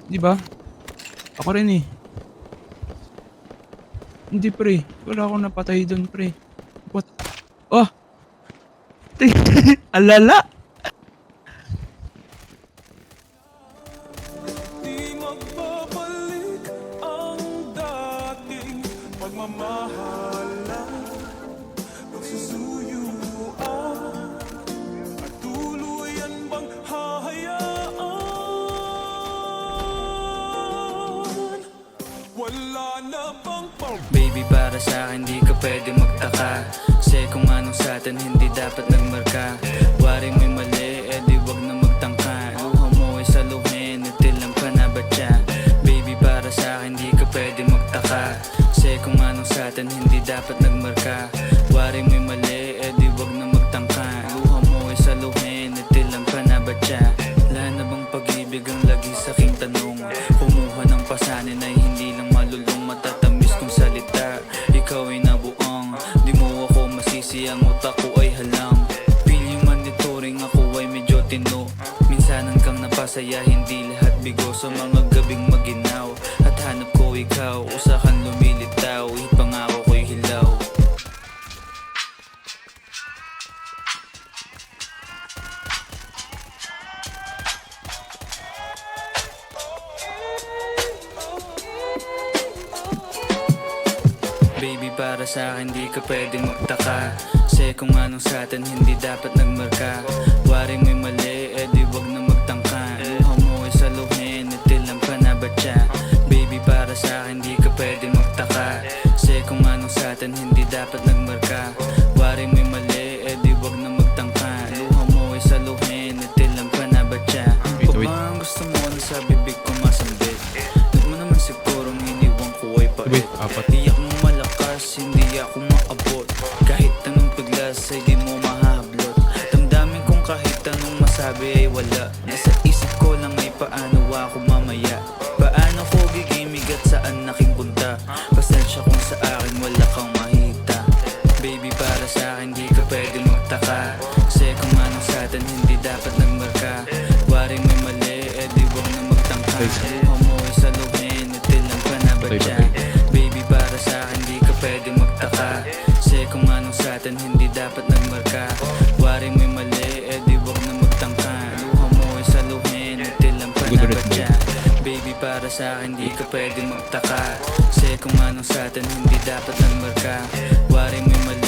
'Di ba? Ako rin eh. Hindi pre, wala akong napatay dun pre. What? Oh! Alala! Di magbabalik ang dating pagmamahalan, pagsusuyuan, at tuluyan bang hahayaan? Wala na bang Baby, para sa'kin di ka pwede magtaka, kasi kung anong sa'tin hindi dapat nagmarka. Waring may mali, di wag na magtangka. Luha mo ay saluhin, itilang ka na ba siya? Baby, para sa'kin di ka pwede magtaka, kasi kung anong sa'tin hindi dapat nagmarka. Waring may mali, di wag na magtangka. Luha mo ay saluhin, itilang ka na ba siya? Wala na bang pag-ibig ang lagi sa'king tanong? Kumuha ng pasanin ay hindi lang malulong, matatamis kong salita. Ikaw ay nabuang, di mo ako masisi, ang utak ko ay halang. Feel yung monitoring, ako ay medyo tino. Minsanan kang napasaya, hindi lahat bigo. Sa mga gabing maginaw, at hanap ko ikaw. Usakan lumilitaw, ipangako ko'y hilaw. Baby, para sa'kin di ka pwedeng magtaka, kasi kung anong sa'tin hindi dapat nagmarka. Waring may mali, di wag na magtangka. Luha mo ay saluhin, itilang ka na ba siya? Baby, para sa'kin di ka pwedeng magtaka, kasi kung anong sa'tin hindi dapat nagmarka. Waring may mali, di wag na magtangka. Luha mo ay saluhin, itilang ka na ba siya? Wait. Ang gusto mo na sa bibig ko masambit, huwag mo naman sigurong iniwan ko ay Wait, pait. apat. Tiyak mo malakas, hindi ako maabot. Kahit anong piglas ay di mo mahahablot. Damdamin kong kahit anong masabi ay wala. Nasa isip ko lang ay paano ako mamaya. Paano ko gigimig at saan aking punta. Pasensya kung sa akin wala kang mahita. Baby, para sa'kin di ka pwede magtaka, kasi kung anong sa'tin hindi dapat nagmarka. Waring may mali, di wag na magtangka. Luha mo ay saluhin, itilang ka na ba siya? Baby, para sa'kin di ka pwede magtaka, kasi kung anong sa'tin hindi dapat nagmarka. Waring may mali, di wag na magtangka. Luha mo ay saluhin, itilang ka na ba siya? Baby, para sa'kin di ka pwede magtaka, kasi kung anong sa'tin hindi dapat nagmarka. Waring may mali,